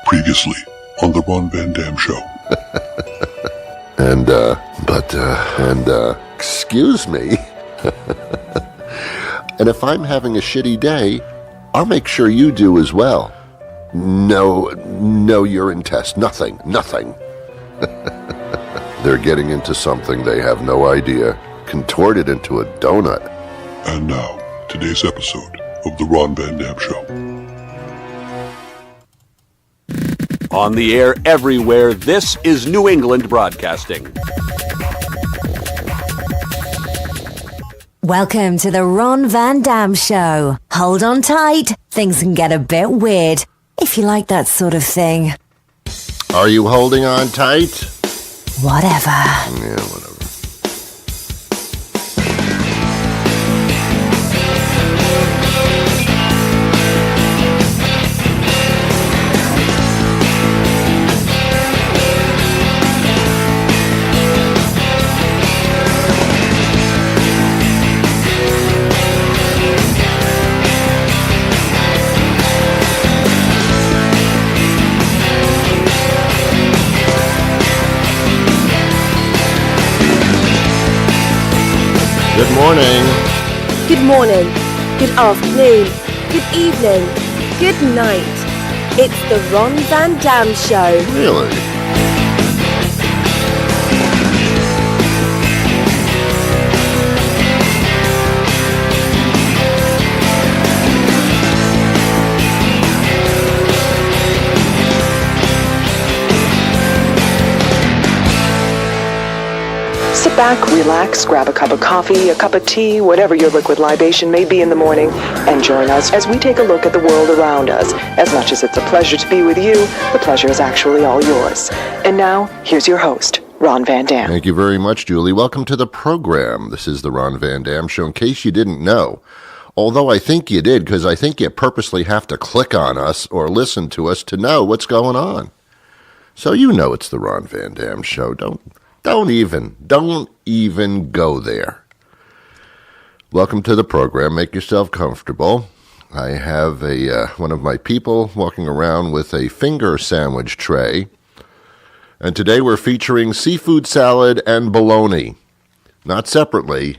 Previously on the Ron Van Dam Show. Excuse me. And if I'm having a shitty day, I'll make sure you do as well. No urine test, nothing. They're getting into something they have no idea, contorted into a donut. And now, today's episode of the Ron Van Dam Show. On the air everywhere, this is New England Broadcasting. Welcome to the Ron Van Dam Show. Hold on tight. Things can get a bit weird, if you like that sort of thing. Are you holding on tight? Whatever. Yeah, whatever. Good morning. Good morning, good afternoon, good evening, good night. It's the Ron Van Dam Show. Really? Sit back, relax, grab a cup of coffee, a cup of tea, whatever your liquid libation may be in the morning, and join us as we take a look at the world around us. As much as it's a pleasure to be with you, the pleasure is actually all yours. And now, here's your host, Ron Van Dam. Thank you very much, Julie. Welcome to the program. This is the Ron Van Dam Show. In case you didn't know, although I think you did, because I think you purposely have to click on us or listen to us to know what's going on. So you know it's the Ron Van Dam Show. Don't even go there. Welcome to the program. Make yourself comfortable. I have one of my people walking around with a finger sandwich tray. And today we're featuring seafood salad and bologna. Not separately,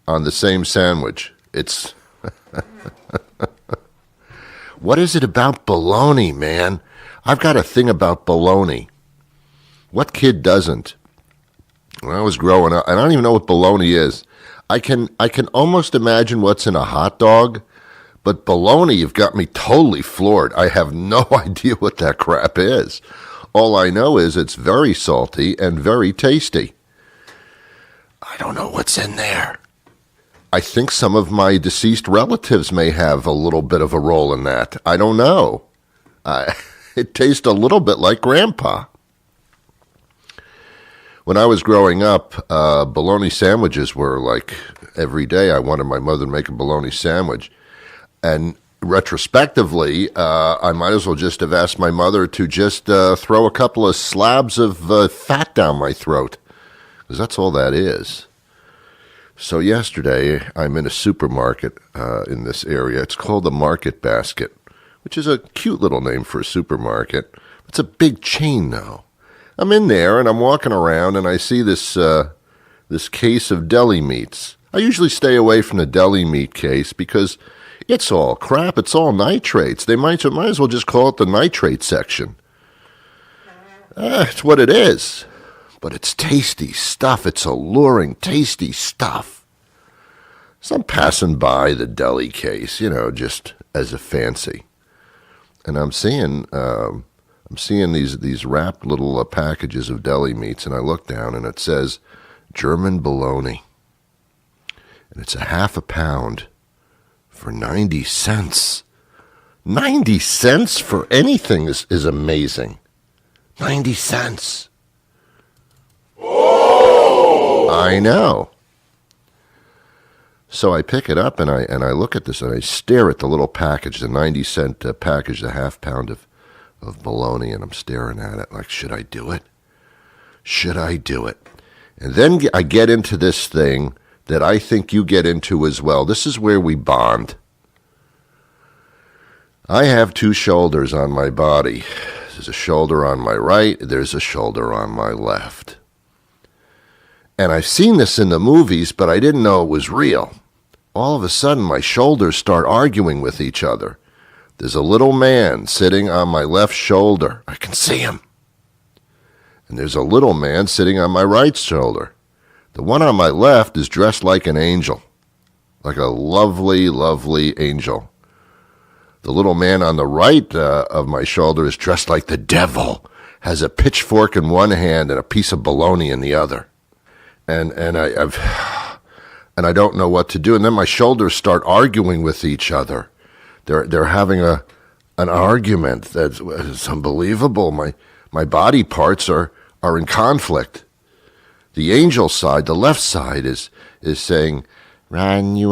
on the same sandwich. It's... What is it about bologna, man? I've got a thing about bologna. What kid doesn't? When I was growing up, I don't even know what bologna is. I can almost imagine what's in a hot dog, but bologna, you've got me totally floored. I have no idea what that crap is. All I know is it's very salty and very tasty. I don't know what's in there. I think some of my deceased relatives may have a little bit of a role in that. I don't know. It tastes a little bit like Grandpa. When I was growing up, bologna sandwiches were like every day. I wanted my mother to make a bologna sandwich. And retrospectively, I might as well just have asked my mother to just throw a couple of slabs of fat down my throat, because that's all that is. So yesterday, I'm in a supermarket in this area. It's called the Market Basket, which is a cute little name for a supermarket. It's a big chain, though. I'm in there, and I'm walking around, and I see this case of deli meats. I usually stay away from the deli meat case because it's all crap. It's all nitrates. They might as well just call it the nitrate section. It's what it is. But it's tasty stuff. It's alluring, tasty stuff. So I'm passing by the deli case, just as a fancy. And I'm seeing these wrapped little packages of deli meats, and I look down, and it says German bologna. And it's a half a pound for 90 cents. 90 cents for anything is amazing. 90 cents. Oh! I know. So I pick it up, and I look at this, and I stare at the little package, the 90-cent package, the half pound of bologna, and I'm staring at it like, should I do it? Should I do it? And then I get into this thing that I think you get into as well. This is where we bond. I have two shoulders on my body. There's a shoulder on my right. There's a shoulder on my left. And I've seen this in the movies, but I didn't know it was real. All of a sudden, my shoulders start arguing with each other. There's a little man sitting on my left shoulder. I can see him. And there's a little man sitting on my right shoulder. The one on my left is dressed like an angel, like a lovely, lovely angel. The little man on the right of my shoulder is dressed like the devil, has a pitchfork in one hand and a piece of bologna in the other. And I don't know what to do. And then my shoulders start arguing with each other. They're having an argument that's unbelievable. My body parts are in conflict. The angel side, the left side, is saying, Ron, you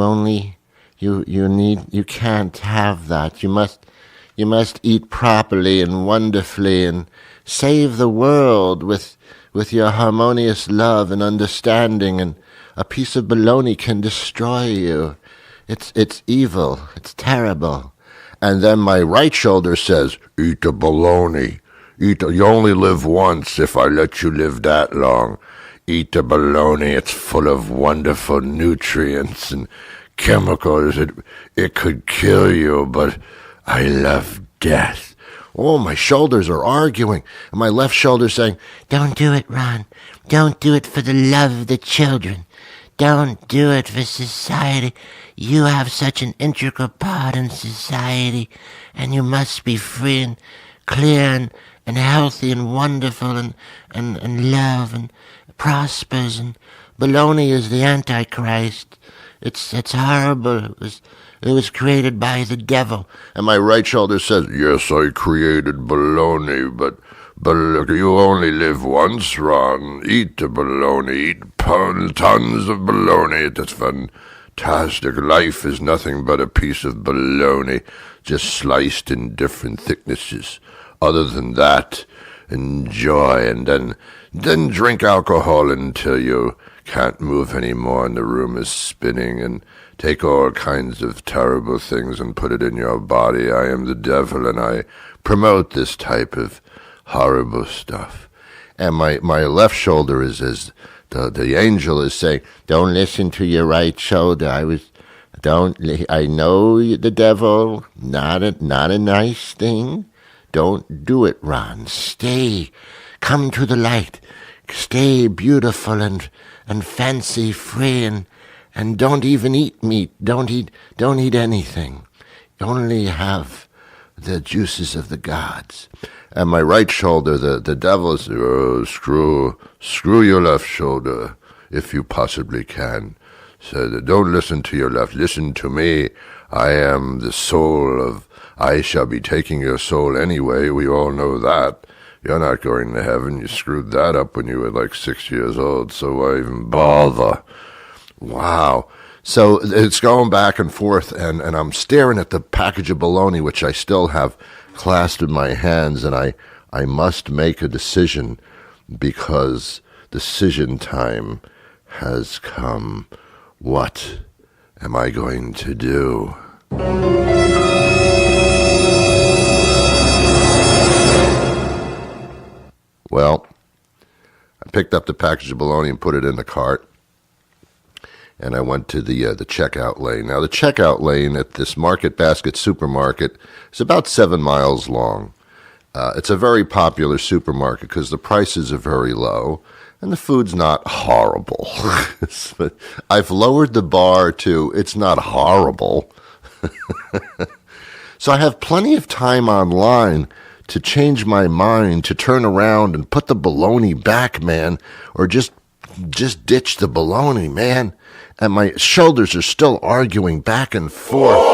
can't have that. You must eat properly and wonderfully and save the world with your harmonious love and understanding, and a piece of bologna can destroy you. It's evil. It's terrible. And then my right shoulder says, eat the bologna. You only live once if I let you live that long. Eat the bologna. It's full of wonderful nutrients and chemicals. It could kill you, but I love death. Oh, my shoulders are arguing. And my left shoulder saying, don't do it, Ron. Don't do it for the love of the children. Don't do it for society. You have such an integral part in society, and you must be free and clear and healthy and wonderful and love and prospers. And bologna is the Antichrist. It's horrible. It was created by the devil. And my right shoulder says, yes, I created bologna, but look, you only live once, Ron. Eat the bologna. Eat tons of bologna. That's fantastic. Life is nothing but a piece of bologna, just sliced in different thicknesses. Other than that, enjoy, and then drink alcohol until you can't move anymore and the room is spinning, and take all kinds of terrible things and put it in your body. I am the devil, and I promote this type of horrible stuff. And my left shoulder is the angel is saying, don't listen to your right shoulder. I know the devil, not a nice thing. Don't do it, Ron. Come to the light. Stay beautiful and fancy free, and don't even eat meat. Don't eat anything. Only have the juices of the gods. And my right shoulder, the devil is, screw your left shoulder if you possibly can. Said, don't listen to your left, listen to me. I am the soul of, I shall be taking your soul anyway. We all know that. You're not going to heaven. You screwed that up when you were like 6 years old, so why even bother? Wow. So it's going back and forth, and I'm staring at the package of bologna, which I still have clasped in my hands, and I must make a decision, because decision time has come. What am I going to do? Well, I picked up the package of bologna and put it in the cart, and I went to the checkout lane. Now, the checkout lane at this Market Basket supermarket is about 7 miles long. It's a very popular supermarket because the prices are very low, and the food's not horrible. But I've lowered the bar to it's not horrible. So I have plenty of time online to change my mind, to turn around and put the bologna back, man, or just ditch the bologna, man. And my shoulders are still arguing back and forth,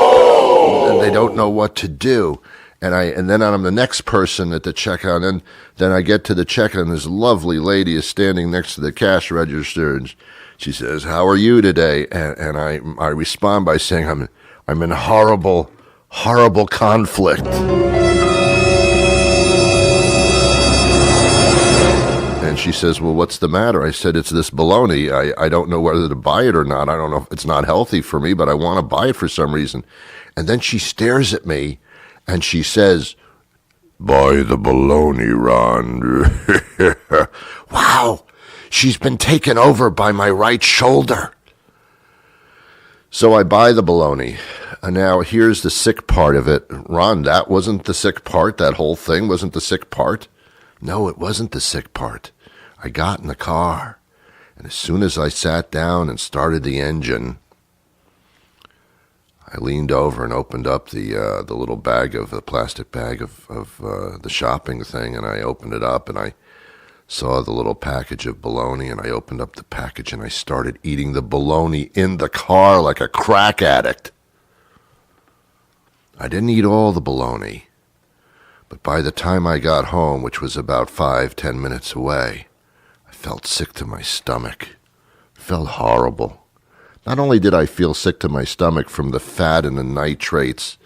and they don't know what to do. And then I'm the next person at the checkout, and then I get to the checkout, and this lovely lady is standing next to the cash register, and she says, "How are you today?" And I respond by saying, "I'm in horrible conflict." And she says, "Well, what's the matter?" I said, "It's this bologna. I don't know whether to buy it or not. I don't know if it's not healthy for me, but I want to buy it for some reason." And then she stares at me and she says, Buy the bologna, Ron. Wow, she's been taken over by my right shoulder. So I buy the bologna. Now, here's the sick part of it. Ron, that wasn't the sick part. That whole thing wasn't the sick part. No, it wasn't the sick part. I got in the car, and as soon as I sat down and started the engine, I leaned over and opened up the little bag of the plastic bag of the shopping thing, and I opened it up, and I saw the little package of bologna, and I opened up the package, and I started eating the bologna in the car like a crack addict. I didn't eat all the bologna, but by the time I got home, which was about 5-10 minutes away, I felt sick to my stomach. It felt horrible. Not only did I feel sick to my stomach from the fat and the nitrates,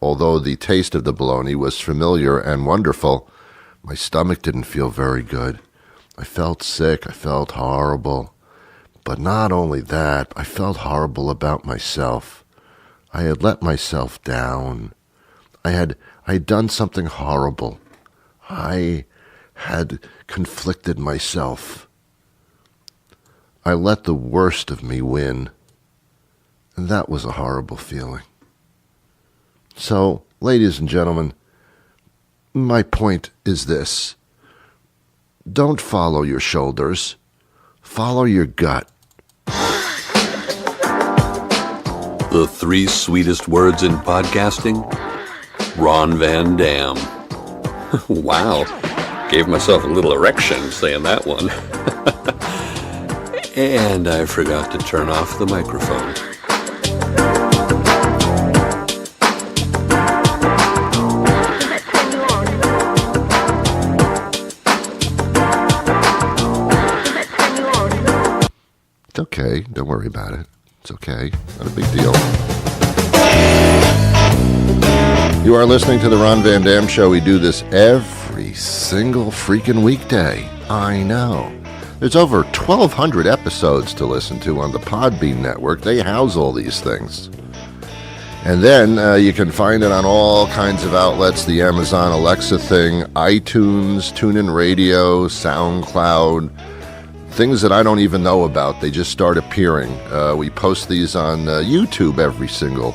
although the taste of the bologna was familiar and wonderful, my stomach didn't feel very good. I felt sick. I felt horrible. But not only that, I felt horrible about myself. I had let myself down. I had done something horrible. I had conflicted myself. I let the worst of me win. And that was a horrible feeling. So, ladies and gentlemen, my point is this. Don't follow your shoulders. Follow your gut. The 3 sweetest words in podcasting? Ron Van Dam. Wow. Gave myself a little erection saying that one. And I forgot to turn off the microphone. It's okay. Don't worry about it. It's okay. Not a big deal. You are listening to the Ron Van Dam Show. We do this every single freaking weekday. I know. There's over 1,200 episodes to listen to on the Podbean network. They house all these things. And then you can find it on all kinds of outlets, the Amazon Alexa thing, iTunes, TuneIn Radio, SoundCloud, things that I don't even know about. They just start appearing. We post these on YouTube every single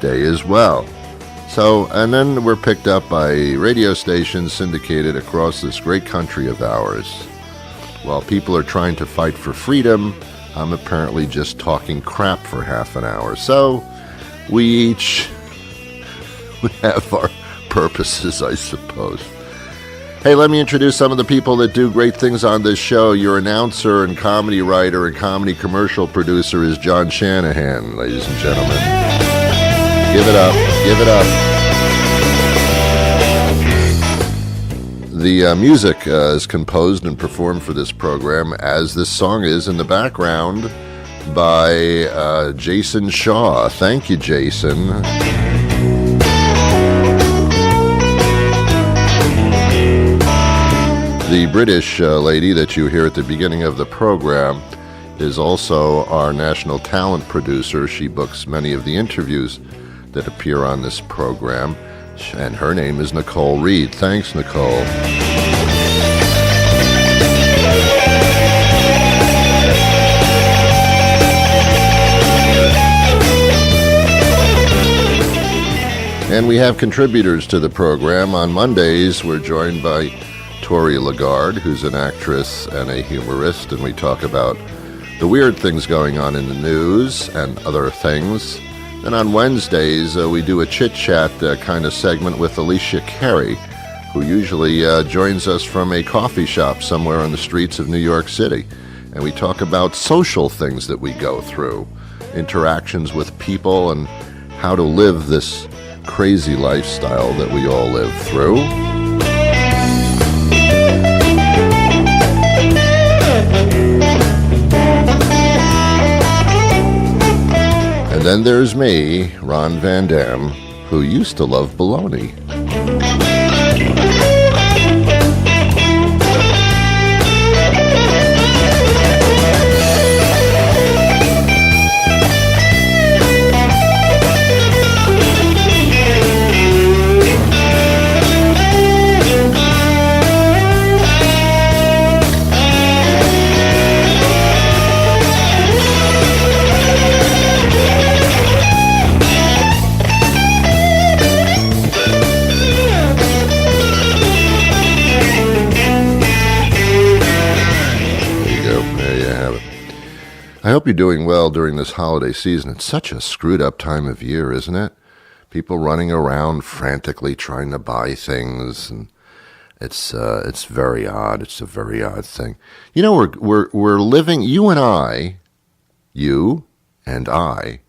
day as well. So, and then we're picked up by radio stations syndicated across this great country of ours. While people are trying to fight for freedom, I'm apparently just talking crap for half an hour. So, we have our purposes, I suppose. Hey, let me introduce some of the people that do great things on this show. Your announcer and comedy writer and comedy commercial producer is John Shanahan, ladies and gentlemen. Give it up. Give it up. The music is composed and performed for this program, as this song is in the background, by Jason Shaw. Thank you, Jason. The British lady that you hear at the beginning of the program is also our national talent producer. She books many of the interviews that appear on this program, and her name is Nicole Reed. Thanks, Nicole. And we have contributors to the program. On Mondays, we're joined by Tori Lagarde, who's an actress and a humorist, and we talk about the weird things going on in the news and other things. Then on Wednesdays, we do a chit-chat kind of segment with Alicia Carey, who usually joins us from a coffee shop somewhere on the streets of New York City. And we talk about social things that we go through, interactions with people, and how to live this crazy lifestyle that we all live through. And then there's me, Ron Van Dam, who used to love bologna. hope you're doing well during this holiday season. It's such a screwed up time of year, isn't it? People running around frantically trying to buy things, and it's very odd. It's a very odd thing. You know, we're living. You and I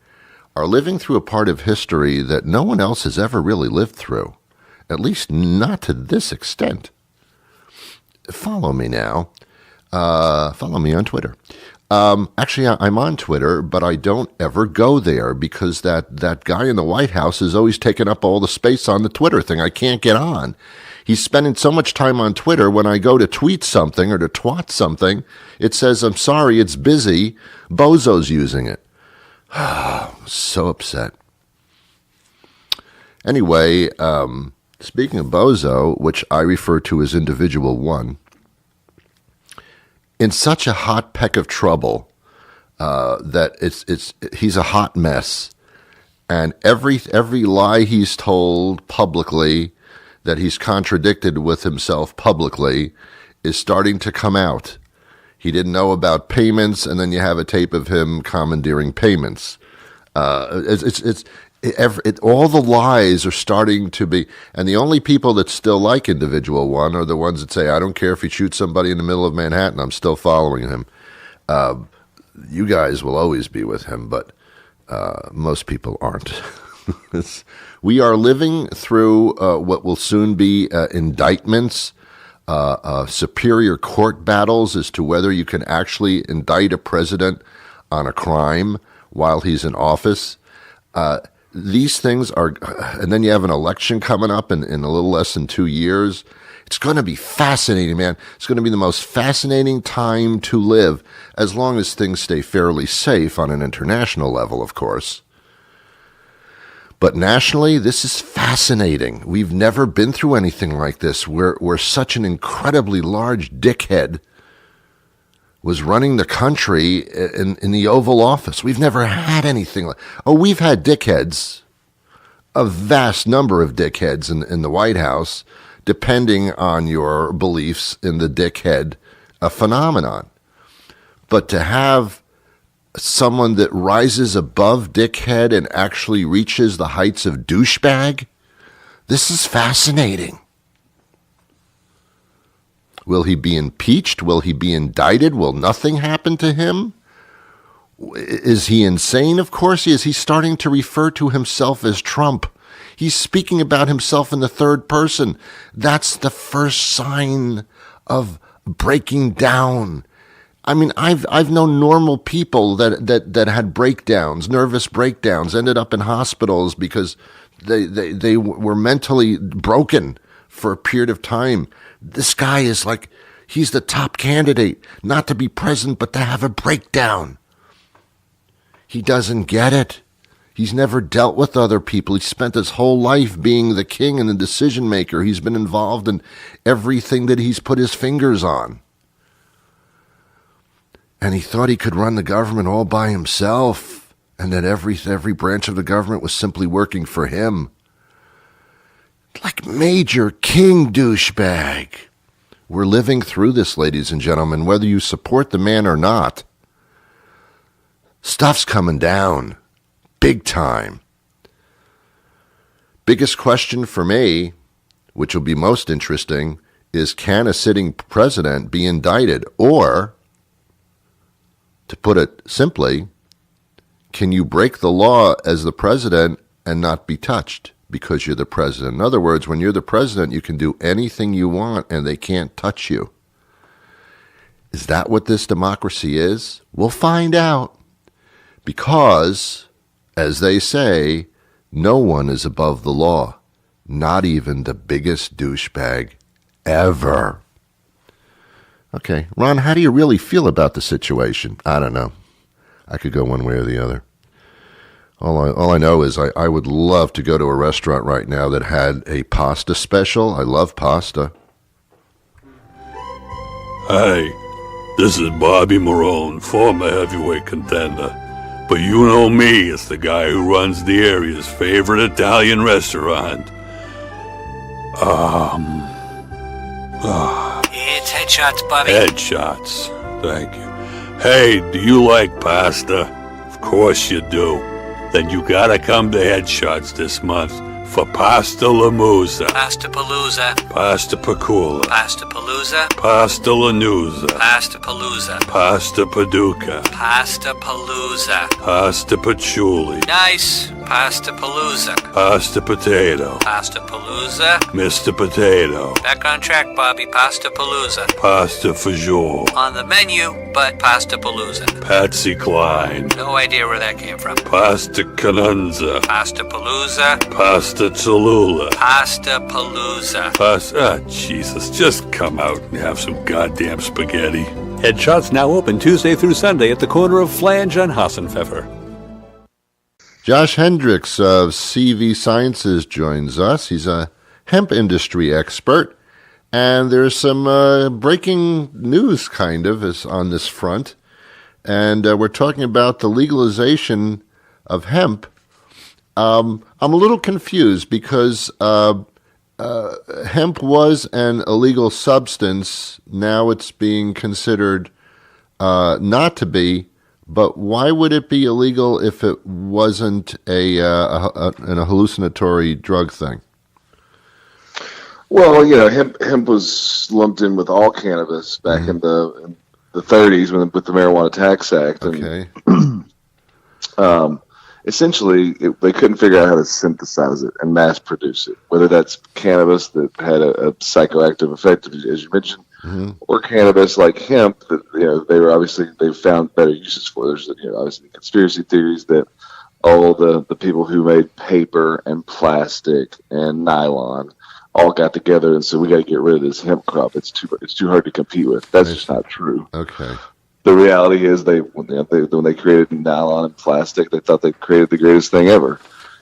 are living through a part of history that no one else has ever really lived through, at least not to this extent. Follow me now. Follow me on Twitter. Actually, I'm on Twitter, but I don't ever go there because that guy in the White House is always taking up all the space on the Twitter thing. I can't get on. He's spending so much time on Twitter. When I go to tweet something or to twat something, it says, "I'm sorry, it's busy. Bozo's using it." So upset. Anyway, speaking of Bozo, which I refer to as Individual One, in such a hot peck of trouble that he's a hot mess, and every lie he's told publicly that he's contradicted with himself publicly is starting to come out. He didn't know about payments, and then you have a tape of him commandeering payments. All the lies are starting to be, and the only people that still like Individual One are the ones that say, "I don't care if he shoots somebody in the middle of Manhattan, I'm still following him." You guys will always be with him, but most people aren't. We are living through what will soon be indictments, superior court battles as to whether you can actually indict a president on a crime while he's in office. These things are, and then you have an election coming up in a little less than 2 years. It's going to be fascinating, man. It's going to be the most fascinating time to live, as long as things stay fairly safe on an international level, of course. But nationally, this is fascinating. We've never been through anything like this, where such an incredibly large dickhead was running the country in the Oval Office. We've never had anything like... Oh, we've had dickheads, a vast number of dickheads in the White House, depending on your beliefs in the dickhead phenomenon. But to have someone that rises above dickhead and actually reaches the heights of douchebag, this is fascinating. Will he be impeached? Will he be indicted? Will nothing happen to him? Is he insane? Of course he is. He's starting to refer to himself as Trump. He's speaking about himself in the third person. That's the first sign of breaking down. I mean, I've known normal people that had breakdowns, nervous breakdowns, ended up in hospitals because they were mentally broken for a period of time. This guy is like, he's the top candidate, not to be president, but to have a breakdown. He doesn't get it. He's never dealt with other people. He spent his whole life being the king and the decision maker. He's been involved in everything that he's put his fingers on. And he thought he could run the government all by himself, and that every branch of the government was simply working for him. Like Major King douchebag. We're living through this, ladies and gentlemen, whether you support the man or not. Stuff's coming down. Big time. Biggest question for me, which will be most interesting, is can a sitting president be indicted? Or, to put it simply, can you break the law as the president and not be touched because you're the president? In other words, when you're the president, you can do anything you want and they can't touch you. Is that what this democracy is? We'll find out. Because, as they say, no one is above the law, not even the biggest douchebag ever. Okay, Ron, how do you really feel about the situation? I don't know. I could go one way or the other. All I know is I would love to go to a restaurant right now that had a pasta special. I love pasta. Hey, this is Bobby Marone, former heavyweight contender. But you know me as the guy who runs the area's favorite Italian restaurant. It's headshots, Bobby. Headshots. Thank you. Hey, do you like pasta? Of course you do. Then you gotta come to Headshots this month for Pasta Lamusa. Pasta Palooza. Pasta Pacula. Pasta Palooza. Pasta Lanusa. Pasta Palooza. Pasta Paducah. Pasta Palooza. Pasta Patchouli. Nice. Pasta Palooza. Pasta Potato. Pasta Palooza. Mr. Potato. Back on track, Bobby. Pasta Palooza. Pasta Fajoule. On the menu, but Pasta Palooza. Patsy Cline. No idea where that came from. Pasta Canunza. Pasta Palooza. Pasta Tallulah. Pasta Palooza. Jesus, just come out and have some goddamn spaghetti. Headshots now open Tuesday through Sunday at the corner of Flange and Hassenpfeffer. Josh Hendrix of CV Sciences joins us. He's a hemp industry expert, and there's some breaking news kind of is on this front. And we're talking about the legalization of hemp. I'm a little confused because hemp was an illegal substance. Now it's being considered not to be. But why would it be illegal if it wasn't a hallucinatory drug thing? Well, hemp was lumped in with all cannabis back in the 30s with the Marijuana Tax Act. Okay. And, essentially, they couldn't figure out how to synthesize it and mass produce it, whether that's cannabis that had a psychoactive effect, as you mentioned, or cannabis like hemp that they found better uses for. There's obviously conspiracy theories that all the people who made paper and plastic and nylon all got together and said we got to get rid of this hemp crop. It's too hard to compete with. That's just not true. Okay. The reality is when they created nylon and plastic, they thought they created the greatest thing ever.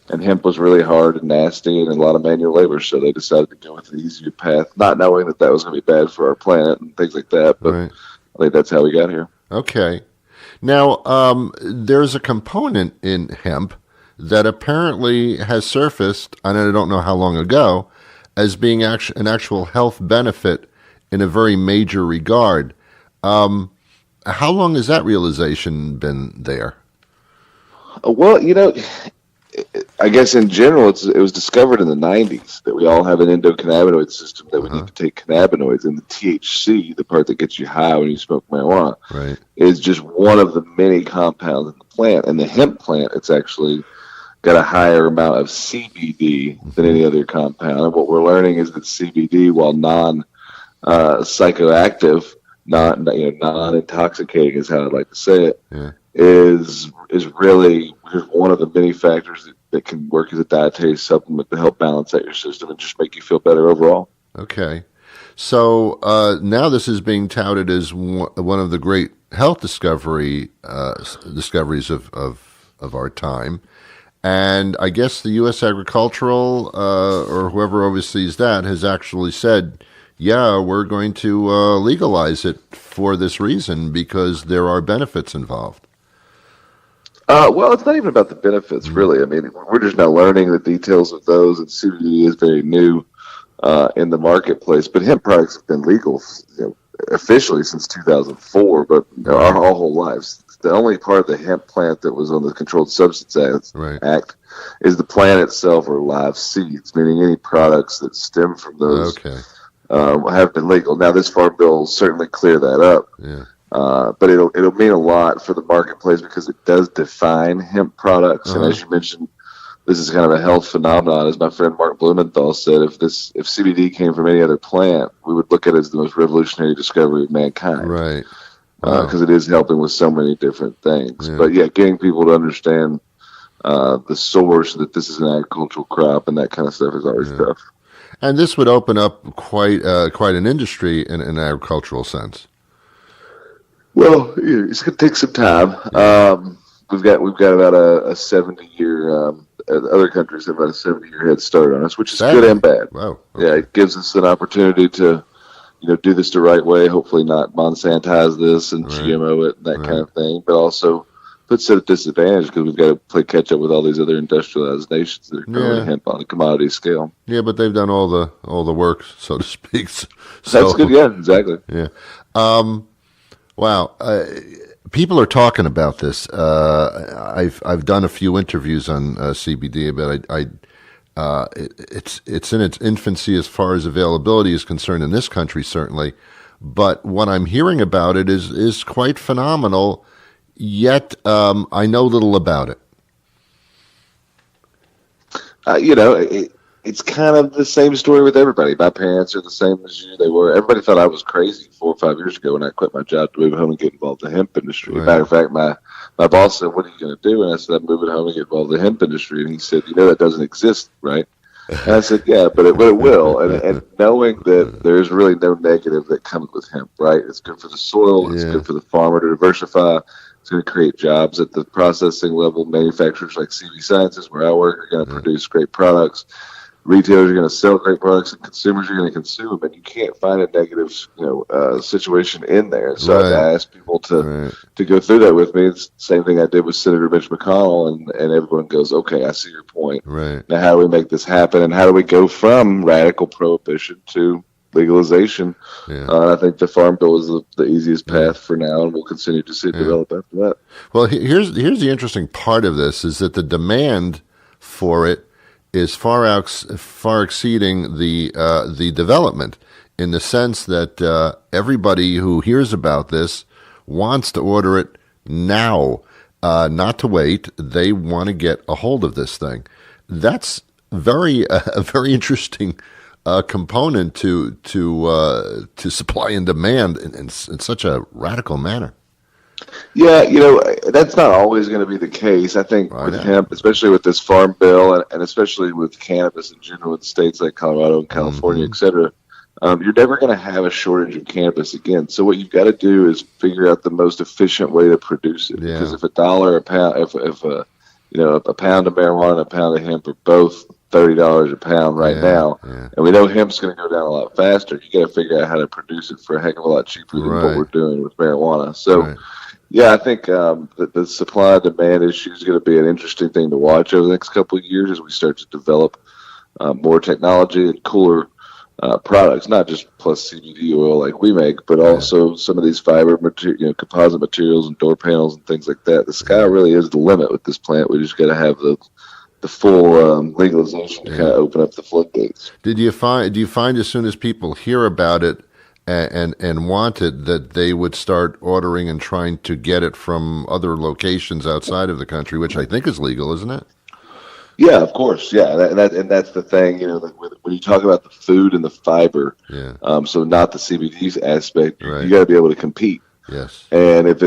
And hemp was really hard and nasty and a lot of manual labor, so they decided to go with the easier path, not knowing that was going to be bad for our planet and things like that. But right. I think that's how we got here. Okay. Now, there's a component in hemp that apparently has surfaced, and I don't know how long ago, as being an actual health benefit in a very major regard. How long has that realization been there? Well, I guess in general, it was discovered in the 90s that we all have an endocannabinoid system that we need to take cannabinoids, and the THC, the part that gets you high when you smoke marijuana, right, is just one of the many compounds in the plant. And the hemp plant, it's actually got a higher amount of CBD than any other compound. And what we're learning is that CBD, while non-psychoactive, non-intoxicating is how I'd like to say it, is really one of the many factors that can work as a dietary supplement to help balance out your system and just make you feel better overall. Okay. So now this is being touted as one of the great health discoveries of our time. And I guess the U.S. Agricultural or whoever oversees that has actually said, yeah, we're going to legalize it for this reason because there are benefits involved. Well, it's not even about the benefits, really. I mean, we're just now learning the details of those, and CBD is very new in the marketplace. But hemp products have been legal officially since 2004, but our whole lives. The only part of the hemp plant that was on the Controlled Substance Act is the plant itself or live seeds, meaning any products that stem from those have been legal. Now, this farm bill will certainly clear that up. Yeah. But it'll mean a lot for the marketplace because it does define hemp products. And as you mentioned, this is kind of a health phenomenon. As my friend Mark Blumenthal said, if CBD came from any other plant, we would look at it as the most revolutionary discovery of mankind. Right. Because it is helping with so many different things. Yeah. But getting people to understand the source, that this is an agricultural crop and that kind of stuff is always tough. And this would open up quite an industry in an agricultural sense. Well, it's going to take some time. We've got about a 70-year. Other countries have about a 70-year head start on us, which is good and bad. Wow. Okay. Yeah, it gives us an opportunity to, do this the right way. Hopefully, not Monsantize this and GMO it and that kind of thing, but also puts it at a disadvantage because we've got to play catch up with all these other industrialized nations that are growing hemp on a commodity scale. Yeah, but they've done all the work, so to speak. So, that's good. Yeah, exactly. Yeah. Wow. people are talking about this. I've done a few interviews on CBD, but it's in its infancy as far as availability is concerned in this country, certainly. But what I'm hearing about it is quite phenomenal. Yet I know little about it. It's kind of the same story with everybody. My parents are the same as you. They were. Everybody thought I was crazy 4 or 5 years ago when I quit my job to move home and get involved in the hemp industry. Right. Matter of fact, my boss said, "What are you going to do?" And I said, "I'm moving home and get involved in the hemp industry." And he said, that doesn't exist, right? And I said, "Yeah, but it will." And knowing that there's really no negative that comes with hemp, right? It's good for the soil. It's good for the farmer to diversify. It's going to create jobs at the processing level. Manufacturers like CV Sciences, where I work, are going to produce great products. Retailers are going to sell great products, and consumers are going to consume them. And you can't find a negative, situation in there. So I asked people to go through that with me. It's the same thing I did with Senator Mitch McConnell, and everyone goes, "Okay, I see your point. Right. Now, how do we make this happen? And how do we go from radical prohibition to legalization?" I think the Farm Bill is the easiest path for now, and we'll continue to see it develop after that. Well, here's the interesting part of this is that the demand for it is far exceeding the development, in the sense that everybody who hears about this wants to order it now, not to wait. They want to get a hold of this thing. That's a very interesting component to supply and demand in such a radical manner. Yeah, that's not always going to be the case. I think with hemp, especially with this Farm Bill, and especially with cannabis in general in states like Colorado and California, et cetera, you're never going to have a shortage of cannabis again. So what you've got to do is figure out the most efficient way to produce it. Because if $1 a pound, if a pound of marijuana and a pound of hemp are both $30 a pound now, and we know hemp's going to go down a lot faster, you got to figure out how to produce it for a heck of a lot cheaper than what we're doing with marijuana. So. Yeah, I think that the supply and demand issue is going to be an interesting thing to watch over the next couple of years as we start to develop more technology and cooler products, not just plus CBD oil like we make, but also some of these fiber material, composite materials and door panels and things like that. The sky really is the limit with this plant. We just got to have the full legalization to kind of open up the floodgates. Do you find as soon as people hear about it and want it, that they would start ordering and trying to get it from other locations outside of the country, which I think is legal, isn't it? Yeah, of course. Yeah, and that's the thing. When you talk about the food and the fiber, so not the CBD aspect, you got to be able to compete. Yes. And if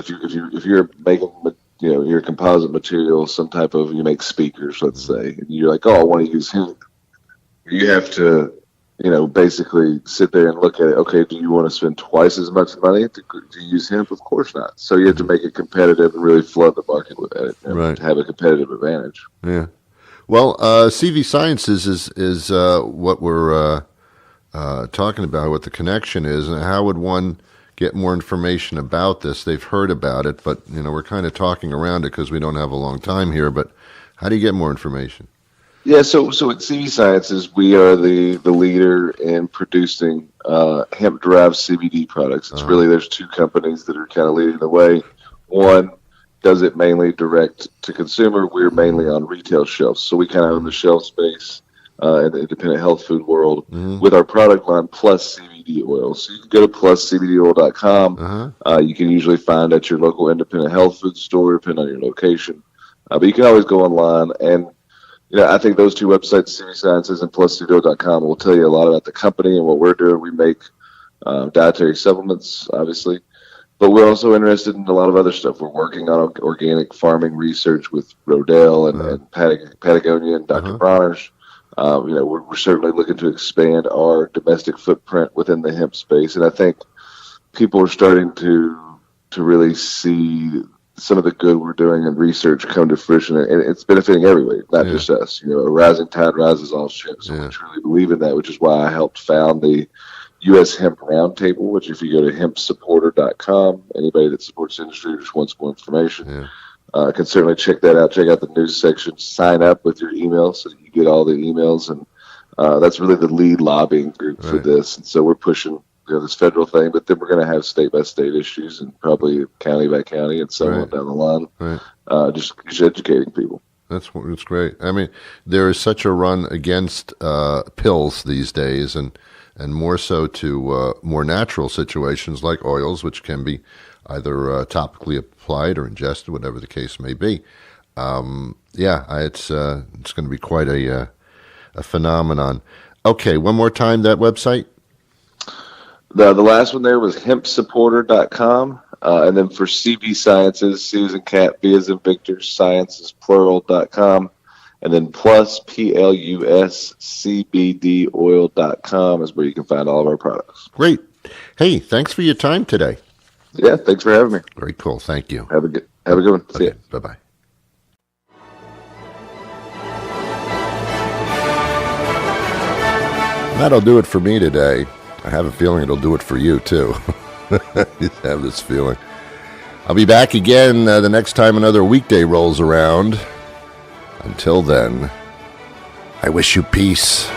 you're making your composite material, some type of, you make speakers, let's say, and you're like, oh, I want to use hemp, you have to basically sit there and look at it. Okay, do you want to spend twice as much money to use hemp? Of course not. So you have to make it competitive and really flood the market with it to have a competitive advantage. Yeah. Well, CV Sciences is what we're talking about, what the connection is, and how would one get more information about this? They've heard about it, but we're kind of talking around it because we don't have a long time here. But how do you get more information? Yeah, so at CV Sciences, we are the leader in producing hemp-derived CBD products. It's really, there's two companies that are kind of leading the way. One does it mainly direct to consumer. We're mainly on retail shelves. So we kind of own the shelf space in the independent health food world with our product line plus CBD oil. So you can go to pluscbdoil.com. You can usually find at your local independent health food store, depending on your location. But you can always go online, and I think those two websites, CV Sciences and pluscbdoil.com, will tell you a lot about the company and what we're doing. We make dietary supplements, obviously, but we're also interested in a lot of other stuff. We're working on organic farming research with Rodale and Patagonia and Dr. Bronner's. We're certainly looking to expand our domestic footprint within the hemp space, and I think people are starting to really see some of the good we're doing in research come to fruition, and it's benefiting everybody, not just us. A rising tide rises all ships. So we truly believe in that, which is why I helped found the U.S. Hemp Roundtable, which if you go to hempsupporter.com, anybody that supports the industry or just wants more information, can certainly check that out. Check out the news section. Sign up with your email so that you get all the emails, and that's really the lead lobbying group for this. And so we're pushing this federal thing, but then we're going to have state by state issues and probably county by county and so on down the line. Right. Just educating people. That's great. I mean, there is such a run against pills these days, and more so to more natural situations like oils, which can be either topically applied or ingested, whatever the case may be. It's going to be quite a phenomenon. Okay, one more time, that website? The last one there was hempsupporter.com. And then for CV Sciences, C as in cat, V as in Victor, sciences, plural.com. And then plus PLUSCBDoil.com is where you can find all of our products. Great. Hey, thanks for your time today. Yeah, thanks for having me. Very cool. Thank you. Have a good one. Okay. See ya. Bye-bye. That'll do it for me today. I have a feeling it'll do it for you, too. I just have this feeling. I'll be back again the next time another weekday rolls around. Until then, I wish you peace.